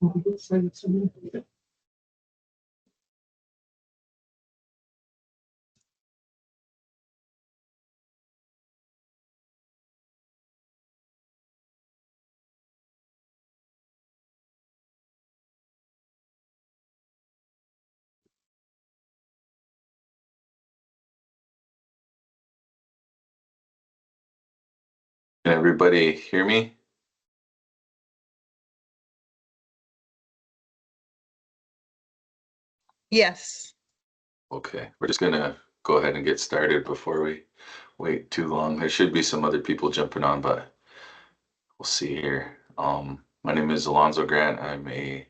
Can everybody hear me? Yes. Okay, we're just gonna go ahead and get started before we wait too long. There should be some other people jumping on, but we'll see here. My name is Alonzo Grant. I'm a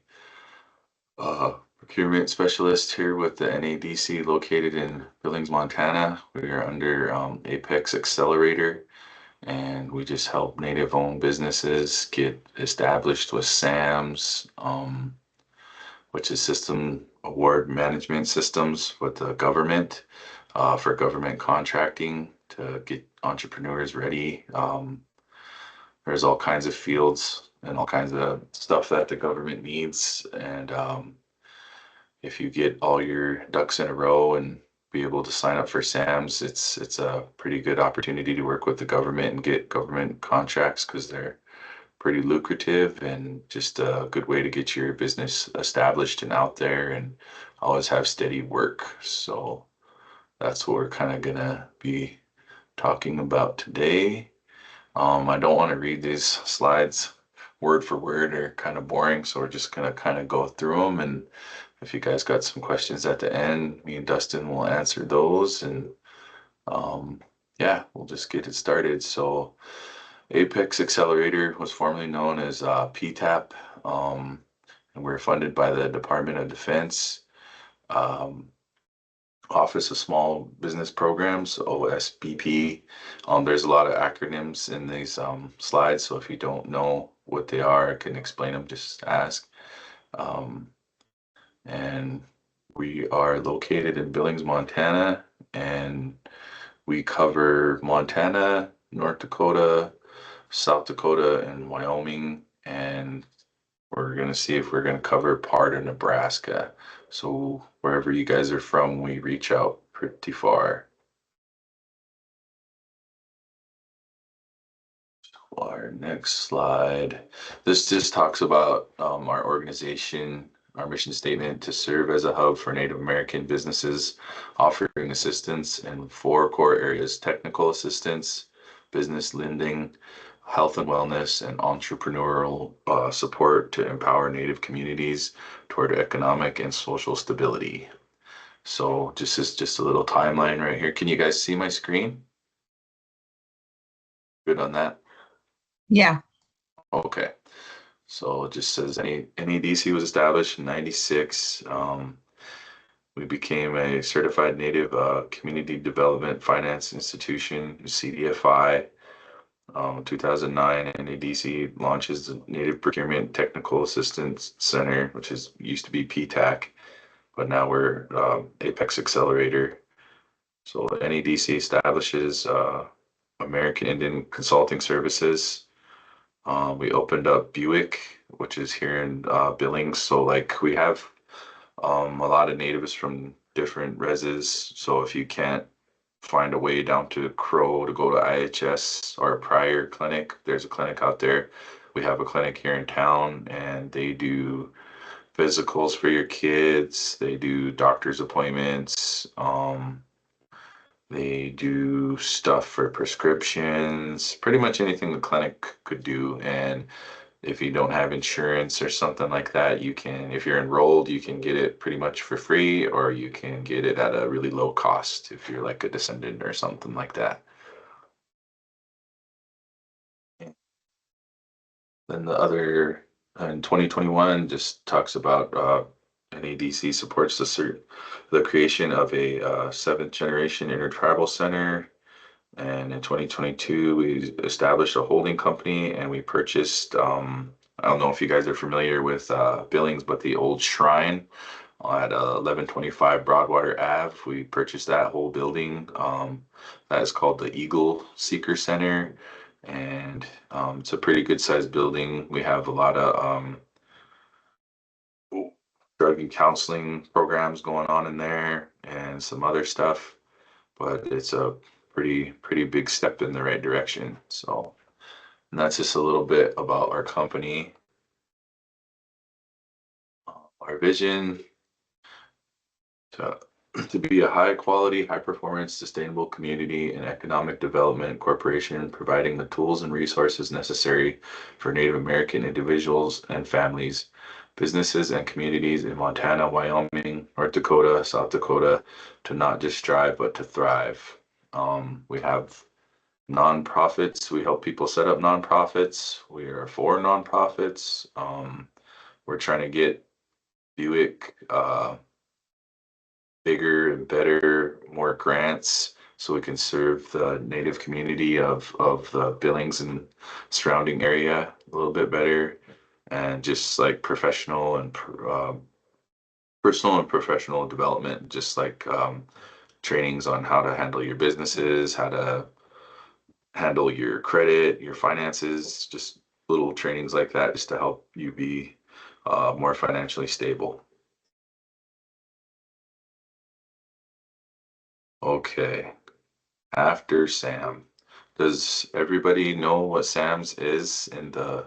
procurement specialist here with the NADC located in Billings, Montana. We are under APEX Accelerator, and we just help native-owned businesses get established with SAMs, which is System Award Management Systems with the government, for government contracting to get entrepreneurs ready. There's all kinds of fields and all kinds of stuff that the government needs. And if you get all your ducks in a row and be able to sign up for SAMs, it's a pretty good opportunity to work with the government and get government contracts because they're pretty lucrative and just a good way to get your business established and out there and always have steady work. So that's what we're kind of gonna be talking about today. I don't want to read these slides word for word, they're kind of boring, so we're just gonna kind of go through them, and if you guys got some questions at the end, me and Dustin will answer those, and yeah, we'll just get it started. So APEX Accelerator was formerly known as PTAP, and we're funded by the Department of Defense, um, Office of Small Business Programs, OSBP. There's a lot of acronyms in these slides, so if you don't know what they are, I can explain them, just ask. And we are located in Billings, Montana, and we cover Montana, North Dakota, South Dakota, and Wyoming, and we're gonna see if we're gonna cover part of Nebraska. So wherever you guys are from, we reach out pretty far. Our next slide. This just talks about our organization, our mission statement to serve as a hub for Native American businesses, offering assistance in 4 core areas: technical assistance, business lending, health and wellness, and entrepreneurial support to empower Native communities toward economic and social stability. So this is just a little timeline right here. Can you guys see my screen? Good on that? Yeah. Okay. So it just says NADC was established in 96. We became a certified Native Community Development Finance Institution, CDFI. 2009, NADC launches the Native Procurement Technical Assistance Center, which used to be PTAC, but now we're APEX Accelerator. So NADC establishes American Indian Consulting Services. We opened up Buick, which is here in Billings. So like we have a lot of natives from different reses. So if you can't find a way down to Crow to go to IHS or a prior clinic, there's a clinic out there. We have a clinic here in town, and they do physicals for your kids. They do doctor's appointments. They do stuff for prescriptions, pretty much anything the clinic could do. And if you don't have insurance or something like that, you can, if you're enrolled, you can get it pretty much for free, or you can get it at a really low cost if you're like a descendant or something like that. Then the other in 2021 just talks about NADC supports the creation of a 7th generation intertribal center. And in 2022, we established a holding company, and we purchased, I don't know if you guys are familiar with Billings, but the old shrine at 1125 Broadwater Ave. We purchased that whole building. That is called the Eagle Seeker Center. And it's a pretty good sized building. We have a lot of drug and counseling programs going on in there and some other stuff, but it's a pretty big step in the right direction. So, and that's just a little bit about our company. Our vision to, to be a high quality, high performance, sustainable community and economic development corporation, providing the tools and resources necessary for Native American individuals and families, businesses and communities in Montana, Wyoming, North Dakota, South Dakota to not just strive, but to thrive. We have nonprofits. We help people set up nonprofits. We are for nonprofits. We're trying to get Buick bigger and better, more grants, so we can serve the native community of the Billings and surrounding area a little bit better, and just like professional and personal and professional development, just like trainings on how to handle your businesses, how to handle your credit, your finances, just little trainings like that, just to help you be more financially stable. Okay. After Sam. Does everybody know what Sam's is in the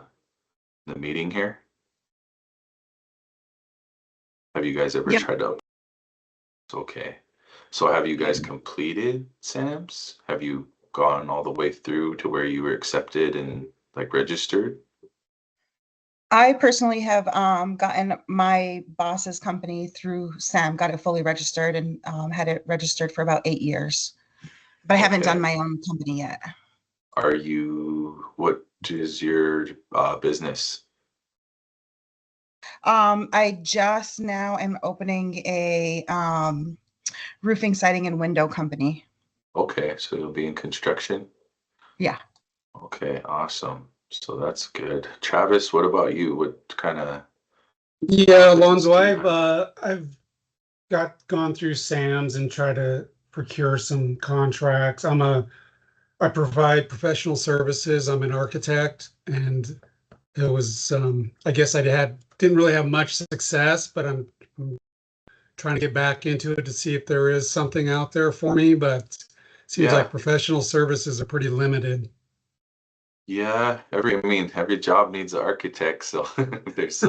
meeting here? Have you guys ever Yep. tried to? Okay. So have you guys completed Sam's? Have you gone all the way through to where you were accepted and like registered? I personally have gotten my boss's company through Sam, got it fully registered and had it registered for about 8 years. But I haven't done Okay. my own company yet. What is your business? I just now am opening a roofing, siding, and window company. Okay, so you'll be in construction? Yeah. Okay, awesome. So that's good. Travis, what about you? What kind of Yeah, business Alonzo, do you I've have? I've gone through Sam's and tried to procure some contracts. I provide professional services. I'm an architect, and it was I guess didn't really have much success, but I'm trying to get back into it to see if there is something out there for me. But seems Yeah, like professional services are pretty limited. yeah. Every job needs an architect, so there's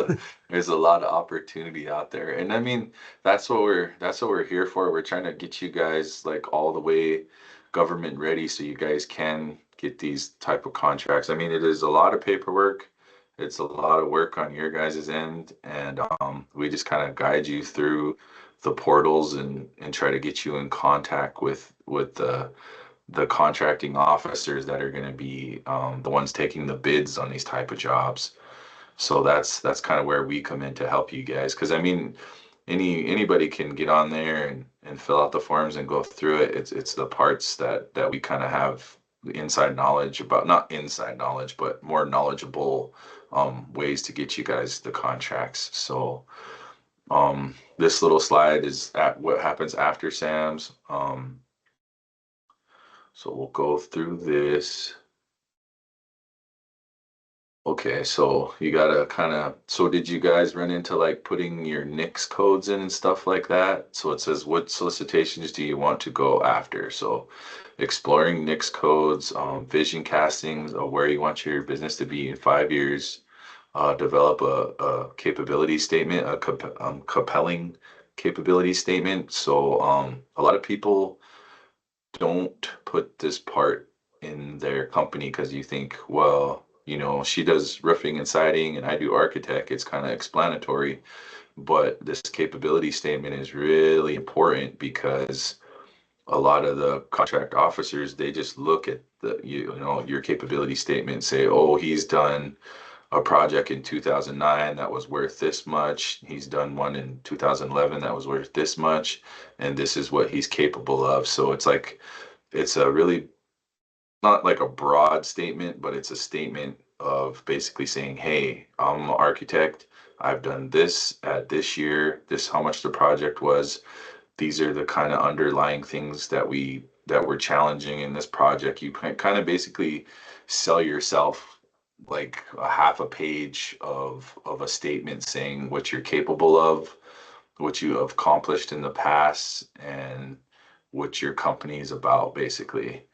a lot of opportunity out there. And I mean, that's what we're here for. We're trying to get you guys like all the way government ready so you guys can get these type of contracts. I mean, it is a lot of paperwork. It's a lot of work on your guys' end, and we just kind of guide you through the portals and try to get you in contact with the contracting officers that are going to be the ones taking the bids on these type of jobs. So that's kind of where we come in to help you guys. Because I mean, anybody can get on there and fill out the forms and go through it. It's the parts that we kind of have the inside knowledge about, not inside knowledge, but more knowledgeable ways to get you guys the contracts. So this little slide is at what happens after Sam's. So we'll go through this. Okay, so you gotta so did you guys run into like putting your NICS codes in and stuff like that? So it says, what solicitations do you want to go after? So exploring NICS codes, vision castings of where you want your business to be in 5 years, develop a capability statement, compelling capability statement. So a lot of people don't put this part in their company because you think, well, she does roofing and siding and I do architect. It's kind of explanatory. But this capability statement is really important because a lot of the contract officers, they just look at your capability statement and say, oh, he's done a project in 2009 that was worth this much. He's done one in 2011 that was worth this much. And this is what he's capable of. So it's a really not like a broad statement, but it's a statement of basically saying, hey, I'm an architect. I've done this at this year. This how much the project was. These are the kind of underlying things that we're challenging in this project. You kind of basically sell yourself like a half a page of a statement saying what you're capable of, what you have accomplished in the past, and what your company is about, basically.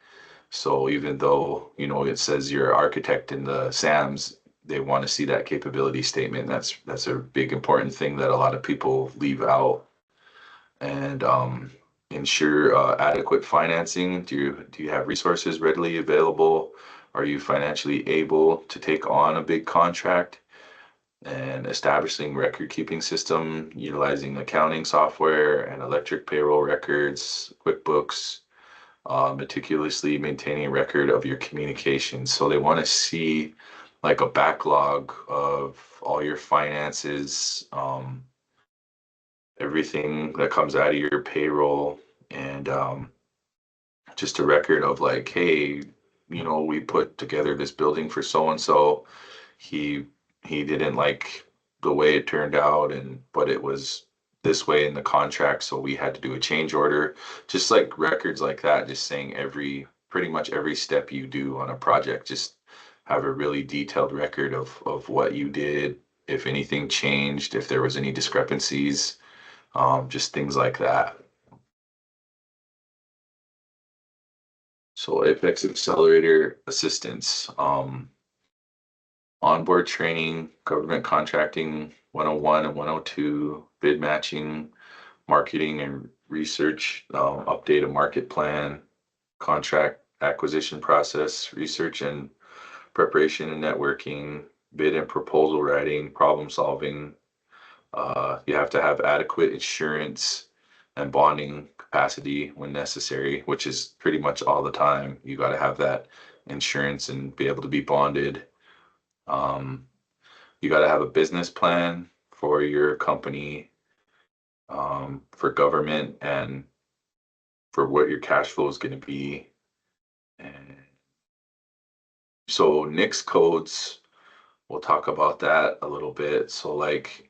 So even though, you know, it says you're an architect in the SAMs, they want to see that capability statement. That's a big important thing that a lot of people leave out. And ensure adequate financing. Do you have resources readily available? Are you financially able to take on a big contract? And establishing record keeping system, utilizing accounting software and electric payroll records, QuickBooks, meticulously maintaining a record of your communications. So they want to see like a backlog of all your finances, everything that comes out of your payroll, and just a record of like, hey, you know, we put together this building for so and so. He he didn't like the way it turned out, and but it was this way in the contract, so we had to do a change order. Just like records like that, just saying pretty much every step you do on a project, just have a really detailed record of what you did, if anything changed, if there was any discrepancies, just things like that. So Apex Accelerator assistance, onboard training, government contracting 101 and 102, bid matching, marketing and research, update a market plan, contract acquisition process, research and preparation and networking, bid and proposal writing, problem solving. You have to have adequate insurance and bonding capacity when necessary, which is pretty much all the time. You got to have that insurance and be able to be bonded. Um, you got to have a business plan for your company, for government, and for what your cash flow is going to be. And so NICS codes, we'll talk about that a little bit. So like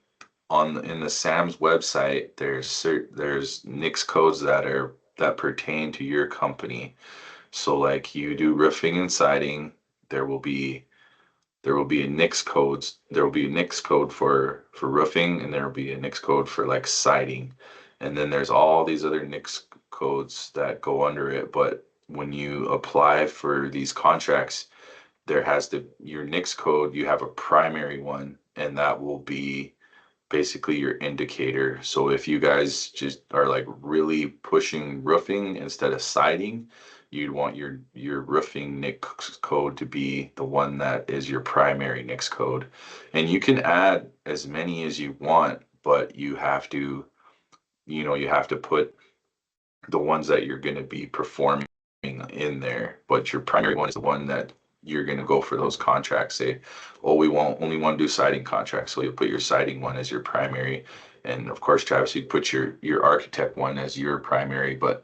in the SAM's website, there's NICS codes that pertain to your company. So like you do roofing and siding, there will be a NICS codes. There will be a NICS code for roofing, and there will be a NICS code for like siding. And then there's all these other NICS codes that go under it. But when you apply for these contracts, there has to your NICS code, you have a primary one, and that will be basically your indicator. So if you guys just are like really pushing roofing instead of siding, you'd want your roofing NICS code to be the one that is your primary NICS code. And you can add as many as you want, but you have to put the ones that you're going to be performing in there. But your primary one is the one that you're going to go for those contracts. Say, oh, we won't only want to do siding contracts, so you'll put your siding one as your primary. And of course, Travis, you put your architect one as your primary. But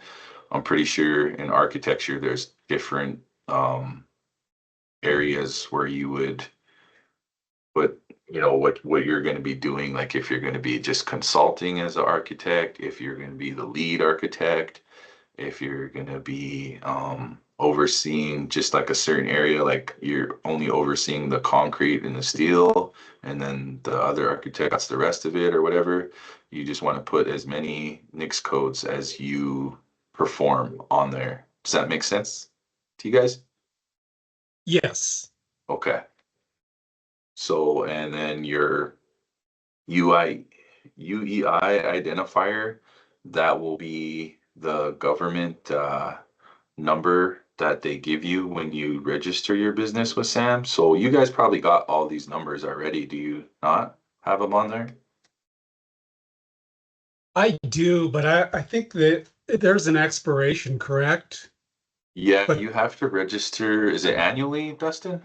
I'm pretty sure in architecture there's different areas where you would put, you know, what you're going to be doing. Like if you're going to be just consulting as an architect, if you're going to be the lead architect, if you're gonna be overseeing just like a certain area, like you're only overseeing the concrete and the steel, and then the other architect that's the rest of it or whatever, you just want to put as many NICS codes as you perform on there. Does that make sense to you guys? Yes. Okay. So, and then your UEI identifier, that will be the government number that they give you when you register your business with SAM. So you guys probably got all these numbers already. Do you not have them on there? I do, but I think that there's an expiration, correct? Yeah, But you have to register. Is it annually, Dustin?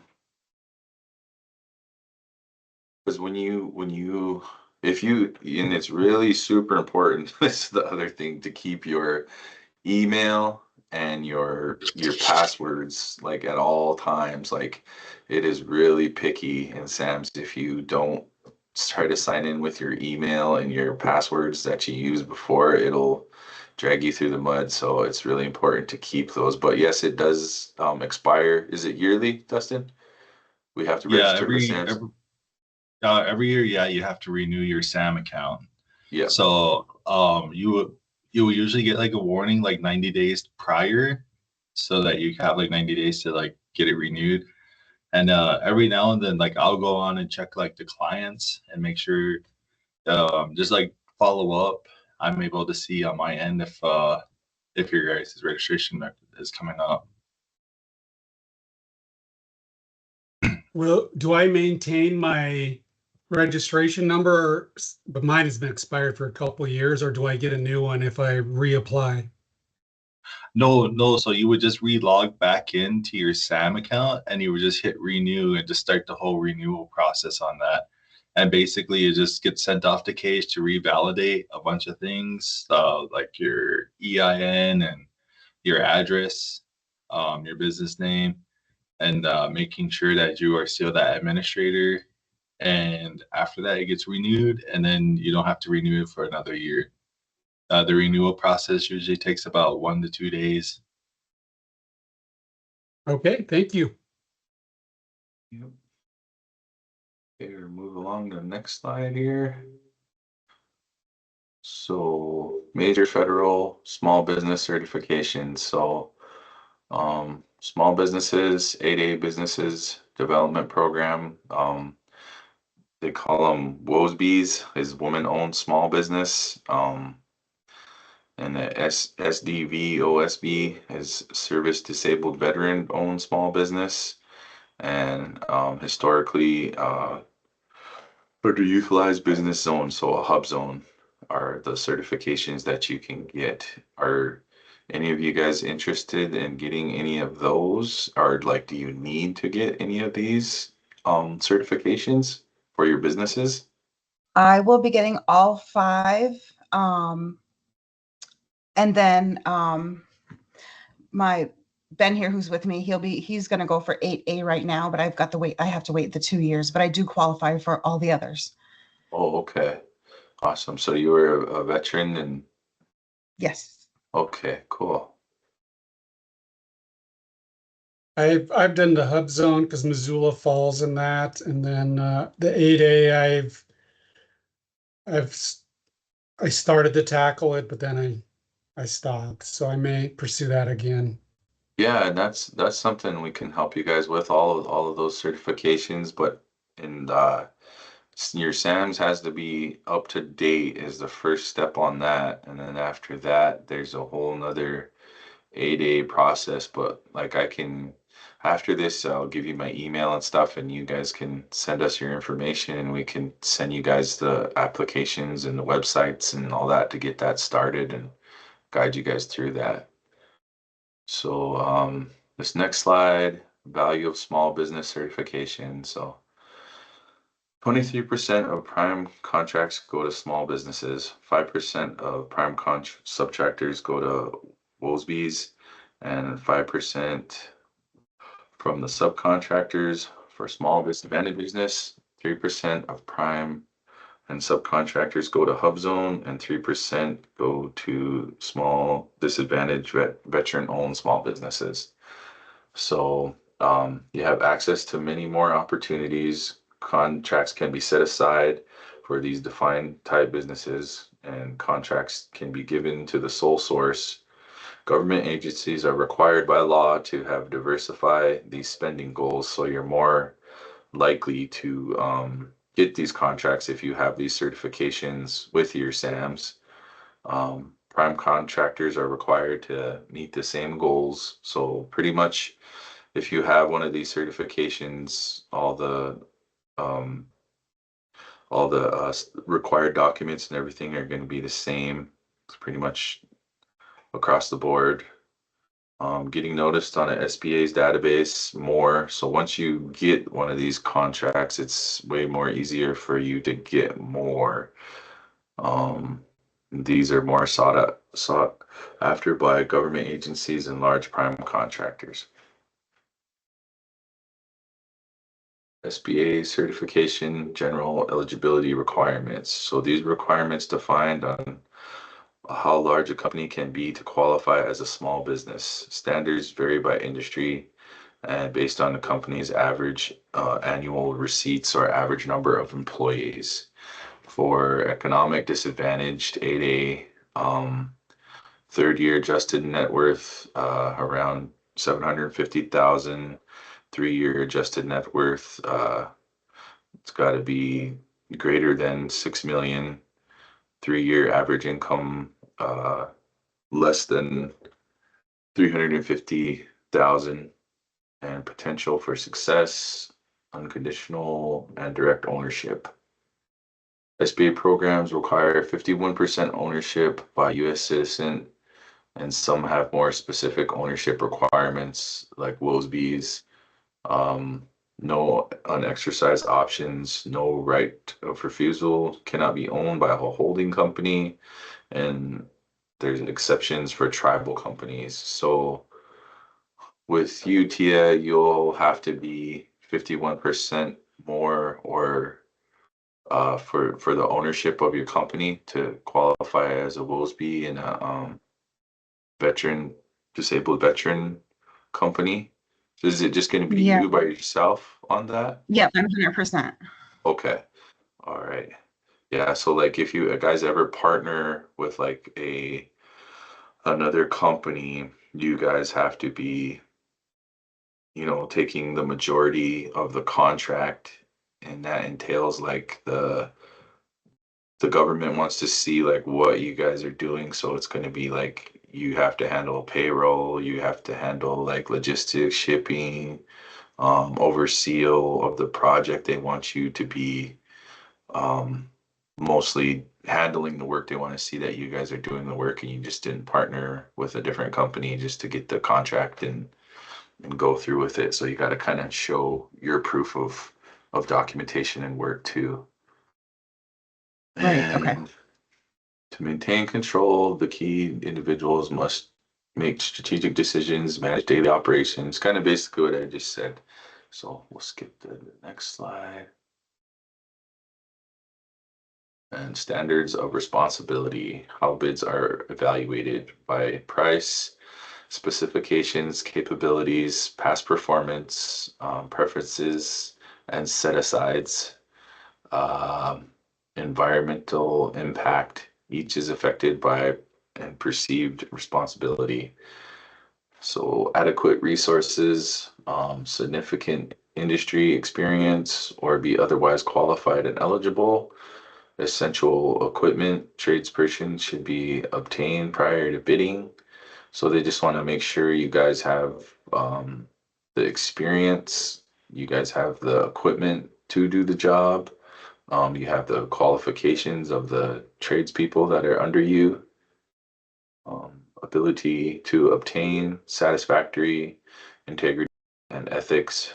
Because if you, and it's really super important, this is the other thing, to keep your email and your passwords like at all times. Like it is really picky in SAMS if you don't try to sign in with your email and your passwords that you used before, it'll drag you through the mud. So it's really important to keep those. But yes, it does expire. Is it yearly, Dustin? We have to Yeah, register for SAMs. every year, yeah, you have to renew your SAM account. Yeah. So you will usually get like a warning like 90 days prior, so that you have like 90 days to like get it renewed. And every now and then, like I'll go on and check like the clients and make sure, just like follow up. I'm able to see on my end if your guys' registration is coming up. Well, do I maintain my registration number, but mine has been expired for a couple of years, or do I get a new one if I reapply? No, no. So you would just re-log back into your SAM account and you would just hit renew and just start the whole renewal process on that. And basically, it just gets sent off to Case to revalidate a bunch of things, like your EIN and your address, your business name, and making sure that you are still that administrator. And after that, it gets renewed, and then you don't have to renew it for another year. The renewal process usually takes about 1 to 2 days. Okay, thank you. Yep. Okay, we'll move along to the next slide here. So major federal small business certifications. So small businesses, 8A businesses development program. They call them WOSBs, is woman owned small business. And the SDV OSB is service disabled veteran owned small business. And historically, underutilized business zone, so a hub zone, are the certifications that you can get. Are any of you guys interested in getting any of those? Or like, do you need to get any of these certifications for your businesses? I will be getting all 5. And then my Ben here, who's with me, he's going to go for 8A right now, but I have to wait the 2 years, but I do qualify for all the others. Oh, okay. Awesome. So you were a veteran and Yes. okay, cool. I've done the hub zone because Missoula falls in that, and then the 8A I started to tackle it, but then I stopped. So I may pursue that again. Yeah, and that's something we can help you guys with, all of those certifications, but in your SAMs has to be up to date is the first step on that. And then after that, there's a whole nother 8A process. But like after this, I'll give you my email and stuff, and you guys can send us your information and we can send you guys the applications and the websites and all that to get that started and guide you guys through that. So this next slide, value of small business certification. So 23% of prime contracts go to small businesses, 5% of prime subtractors go to WOSBs, and 5% from the subcontractors for small business. 3% of prime and subcontractors go to hub zone, and 3% go to small disadvantaged veteran owned small businesses. So you have access to many more opportunities. Contracts can be set aside for these defined type businesses, and contracts can be given to the sole source. Government agencies are required by law to have diversify these spending goals, so you're more likely to get these contracts if you have these certifications with your SAMs. Prime contractors are required to meet the same goals, so pretty much if you have one of these certifications, um, all the required documents and everything are going to be the same. It's pretty much across the board. Getting noticed on an SBA's database more. So once you get one of these contracts, it's way more easier for you to get more. These are more sought after by government agencies and large prime contractors. SBA certification general eligibility requirements. So these requirements defined on how large a company can be to qualify as a small business. Standards vary by industry. and based on the company's average annual receipts or average number of employees. For economic disadvantaged 8A, third year adjusted net worth around 750,000. 3-year adjusted net worth, it's got to be greater than 6 million. 3-year average income less than 350,000, and potential for success, unconditional and direct ownership. SBA programs require 51% ownership by US citizen, and some have more specific ownership requirements like WOSBs. No unexercised options, no right of refusal, cannot be owned by a holding company, and there's exceptions for tribal companies. So with you, Tia, you'll have to be 51% more or for the ownership of your company to qualify as a WOSB and a veteran, disabled veteran company. So is it just going to be Yeah. you by yourself on that? Yep, I'm 100%. Okay. All right. Yeah. So like if you guys ever partner with like another company, you guys have to be, taking the majority of the contract, and that entails like the government wants to see like what you guys are doing. So it's going to be like you have to handle payroll, you have to handle like logistics, shipping, oversee of the project. They want you to be mostly handling the work. They want to see that you guys are doing the work and you just didn't partner with a different company just to get the contract and go through with it. So you got to kind of show your proof of documentation and work too. Right, okay. And to maintain control, the key individuals must make strategic decisions, manage daily operations, kind of basically what I just said. So we'll skip to the next slide. And standards of responsibility, how bids are evaluated by price, specifications, capabilities, past performance, preferences, and set-asides. Environmental impact, each is affected by and perceived responsibility. So adequate resources, significant industry experience, or be otherwise qualified and eligible. Essential equipment, tradesperson should be obtained prior to bidding. So they just want to make sure you guys have the experience, you guys have the equipment to do the job. You have the qualifications of the tradespeople that are under you, ability to obtain satisfactory integrity and ethics,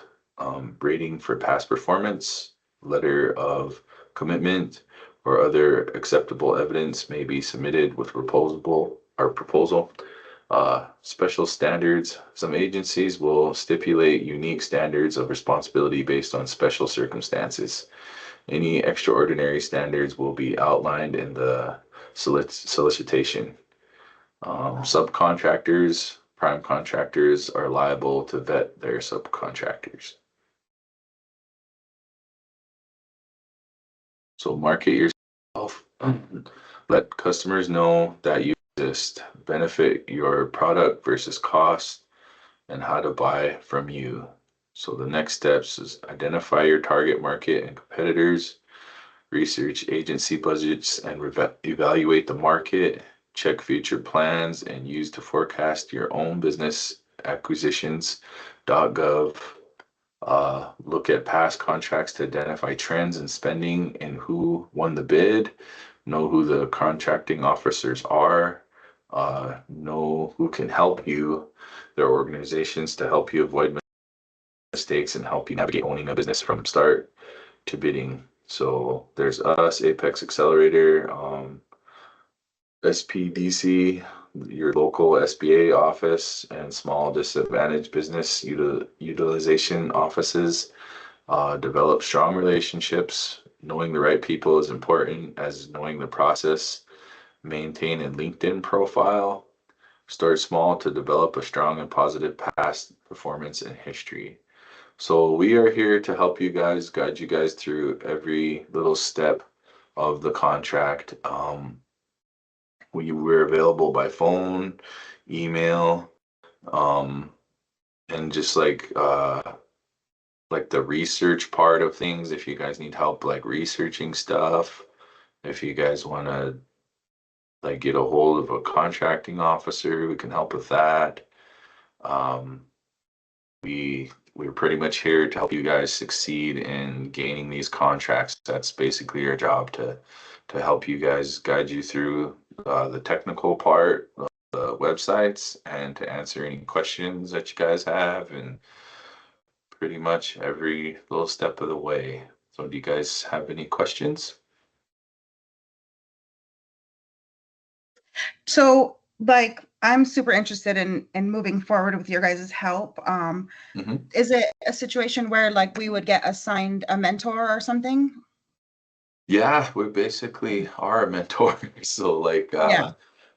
rating for past performance, letter of commitment, or other acceptable evidence may be submitted with proposal. Special standards. Some agencies will stipulate unique standards of responsibility based on special circumstances. Any extraordinary standards will be outlined in the solicitation. Subcontractors, prime contractors are liable to vet their subcontractors. So market yourself. Let customers know that you exist. Benefit your product versus cost and how to buy from you. So the next steps is identify your target market and competitors, research agency budgets and evaluate the market, check future plans, and use to forecast your own business acquisitions.gov. Look at past contracts to identify trends in spending and who won the bid. Know who the contracting officers are. Know who can help you. There are organizations to help you avoid mistakes and help you navigate owning a business from start to bidding. So there's us, APEX Accelerator, SPDC, your local SBA office, and small disadvantaged business utilization offices. Develop strong relationships. Knowing the right people is important as knowing the process. Maintain a LinkedIn profile. start small to develop a strong and positive past performance and history. So we are here to help you guys, guide you guys through every little step of the contract. We're available by phone, email, and just like the research part of things. If you guys need help like researching stuff, if you guys want to like get a hold of a contracting officer, we can help with that. Um, we're pretty much here to help you guys succeed in gaining these contracts. That's basically our job, to help you guys, guide you through the technical part of the websites, and to answer any questions that you guys have, and pretty much every little step of the way. So do you guys have any questions? So, like, I'm super interested in moving forward with your guys' help. Is it a situation where like we would get assigned a mentor or something? Yeah, we basically are a mentor. So like Yeah.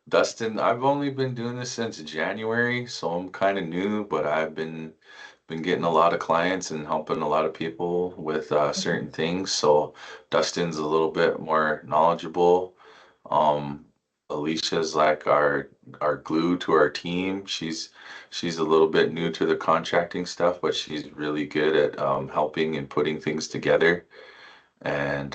Dustin, I've only been doing this since January, so I'm kind of new, but I've been getting a lot of clients and helping a lot of people with certain things. So Dustin's a little bit more knowledgeable. Um, Alicia's like our glue to our team. She's a little bit new to the contracting stuff, but she's really good at helping and putting things together. And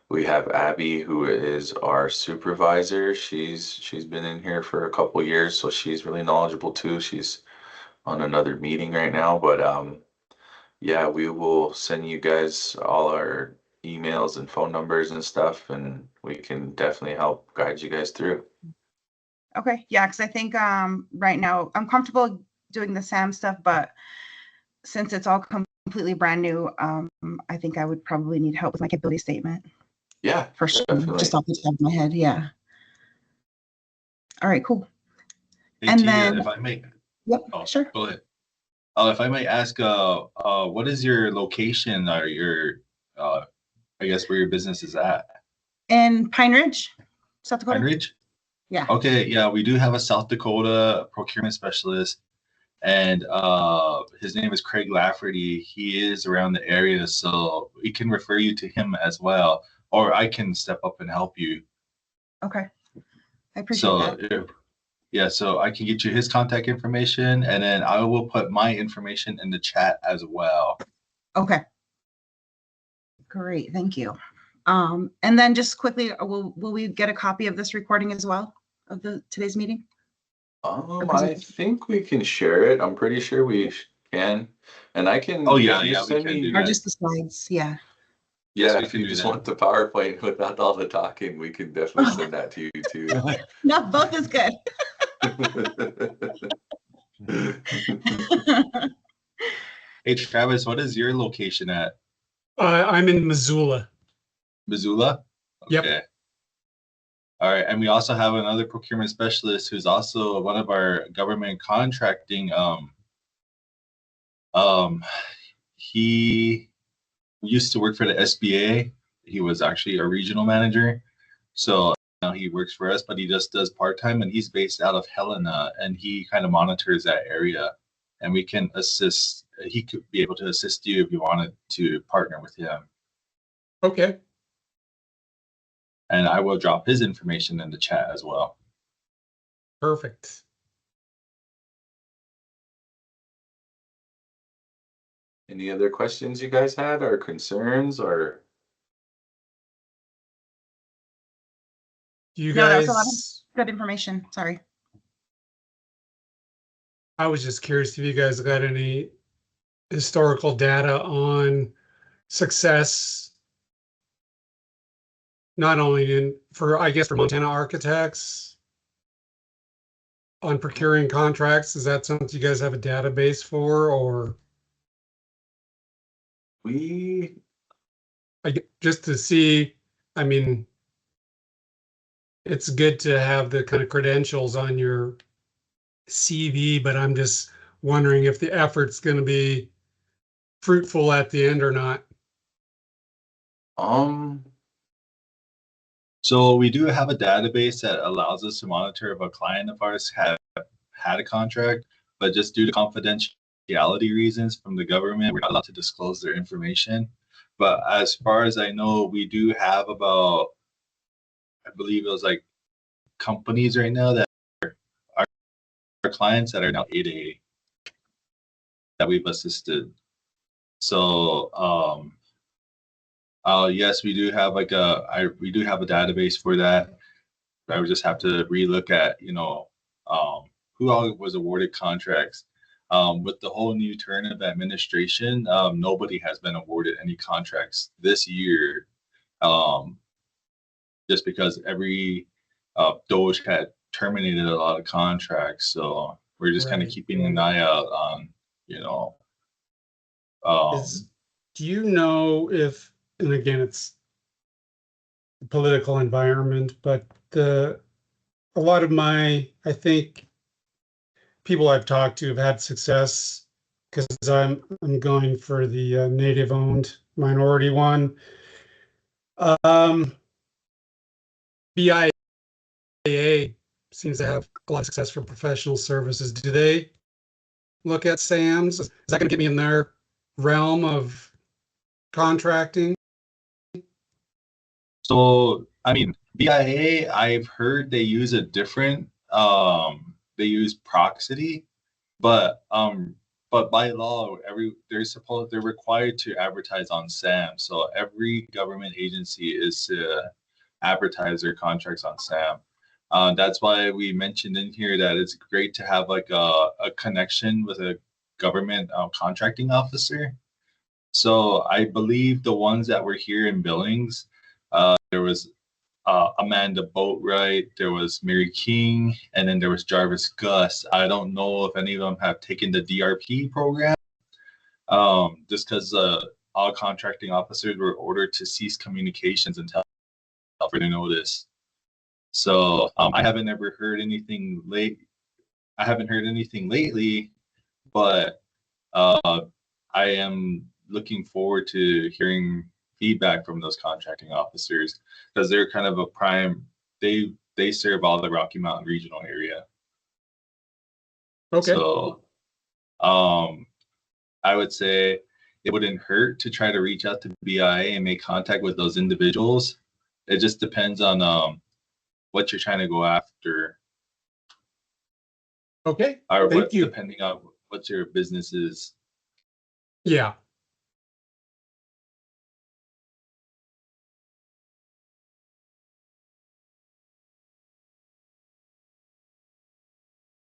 we have Abby, who is our supervisor. She's been in here for a couple years, so she's really knowledgeable too. She's on another meeting right now, but yeah, we will send you guys all our emails and phone numbers and stuff, and we can definitely help guide you guys through. Okay. Yeah, because I think right now I'm comfortable doing the SAM stuff, but since it's all completely brand new, I think I would probably need help with my capability statement. Yeah, For sure. definitely. Just off the top of my head. Yeah. All right, cool. Hey, And Tia, then, if I may, yep, oh, sure. go ahead. If I may ask, what is your location or your, I guess where your business is at? In Pine Ridge, South Dakota. Pine Ridge? Yeah. Okay, yeah, we do have a South Dakota procurement specialist, and his name is Craig Lafferty. He is around the area, so we can refer you to him as well, or I can step up and help you. Okay. I appreciate So, that. yeah, so I can get you his contact information, and then I will put my information in the chat as well. Okay. Great. Thank you. And then just quickly, will we get a copy of this recording as well of today's meeting? I think we can share it. I'm pretty sure we can, and I can. Oh yeah, if you yeah, we send can me, do Or that. just the slides? Yeah. Yes, yeah, we if can you do just that. want the PowerPoint without all the talking, we can definitely send that to you too. No, both is good. Hey Travis, what is your location at? I'm in Missoula. Missoula? Yep. Okay. All right, and we also have another procurement specialist who's also one of our government contracting. He used to work for the SBA. He was actually a regional manager, so now he works for us, but he just does part time, and he's based out of Helena, and he kind of monitors that area, and we can assist. He could be able to assist you if you wanted to partner with him. Okay. And I will drop his information in the chat as well. Perfect. Any other questions you guys had, or concerns, or? You No, that was a lot of guys, good information. Sorry. I was just curious if you guys got any historical data on success, not only I guess, for Montana architects on procuring contracts. Is that something you guys have a database for, or just to see? I mean, it's good to have the kind of credentials on your CV, but I'm just wondering if the effort's going to be fruitful at the end or not. Um, So we do have a database that allows us to monitor if a client of ours had a contract, but just due to confidentiality reasons from the government, we're not allowed to disclose their information. But as far as I know, we do have about, I believe it was like companies right now that are our clients that are now 8A that we've assisted. So yes, we do have like we do have a database for that. I would just have to relook at, who all was awarded contracts. With the whole new turn of administration, nobody has been awarded any contracts this year, just because every Doge had terminated a lot of contracts. So we're just kind of Right. keeping an eye out on, um, Do you know if, and again, it's the political environment, but a lot of I think people I've talked to have had success because I'm going for the native owned minority one. BIA seems to have a lot of success for professional services. Do they look at SAMs? Is that going to get me in their realm of contracting? So, I mean, BIA, I've heard they use a different, they use Proxity, but by law, they're required to advertise on SAM. So every government agency is to advertise their contracts on SAM. That's why we mentioned in here that it's great to have like a connection with a government contracting officer. So I believe the ones that were here in Billings, there was Amanda Boatwright, there was Mary King, and then there was Jarvis Gus. I don't know if any of them have taken the DRP program, just because all contracting officers were ordered to cease communications until further notice. So I haven't ever heard anything late. I haven't heard anything lately, but I am looking forward to hearing feedback from those contracting officers because they're kind of a prime. They serve all the Rocky Mountain regional area. Okay. So, I would say it wouldn't hurt to try to reach out to BIA and make contact with those individuals. It just depends on what you're trying to go after. Okay. Or Thank you. depending on what your business is. Yeah.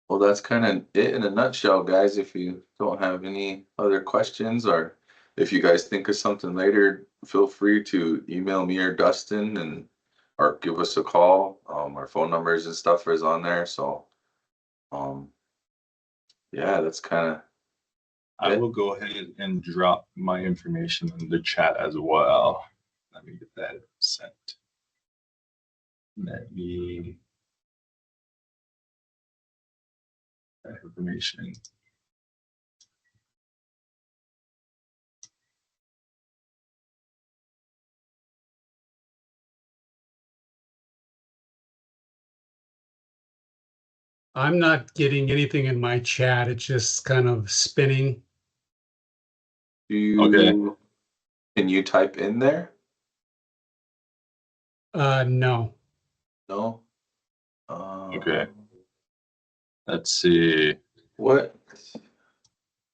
Well, that's kind of it in a nutshell, guys. If you don't have any other questions, or if you guys think of something later, feel free to email me or Dustin and or give us a call. Our phone numbers and stuff is on there. So yeah, that's kind of I will go ahead and drop my information in the chat as well. Let me get that sent. Let me that information. I'm not getting anything in my chat. It's just kind of spinning. can you type in there? No. No. Okay. Let's see. What?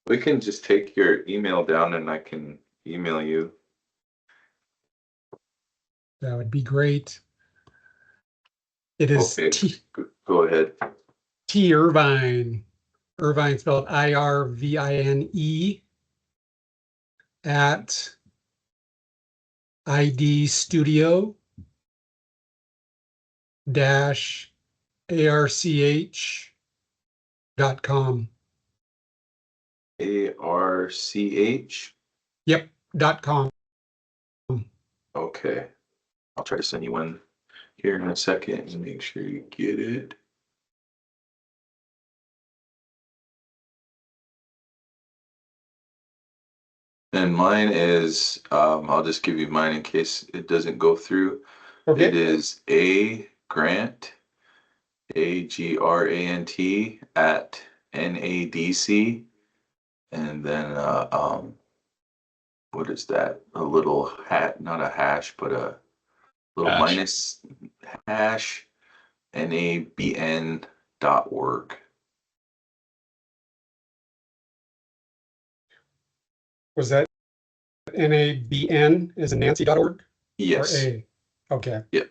We can just take your email down and I can email you. That would be great. It is Okay, go ahead. T Irvine. Irvine spelled IRVINE at idstudio ARCH.com. ARCH. Yep, .com. Okay. I'll try to send you one here in a second and make sure you get it. And mine is, I'll just give you mine in case it doesn't go through. It Okay, is Grant, AGRANT at NADC, and then what is that? A little hat, not a hash, but a little Hash. minus hash, NABN.org. was that NABN is in Nancy.org? Or Yes. A? Okay. Yep.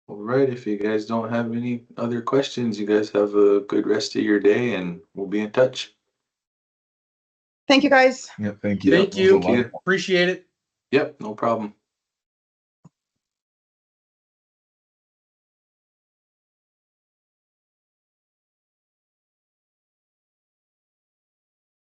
All right. If you guys don't have any other questions, you guys have a good rest of your day, and we'll be in touch. Thank you, guys. Yeah, thank you. Thank you. Thank you. Appreciate it. Yep, no problem.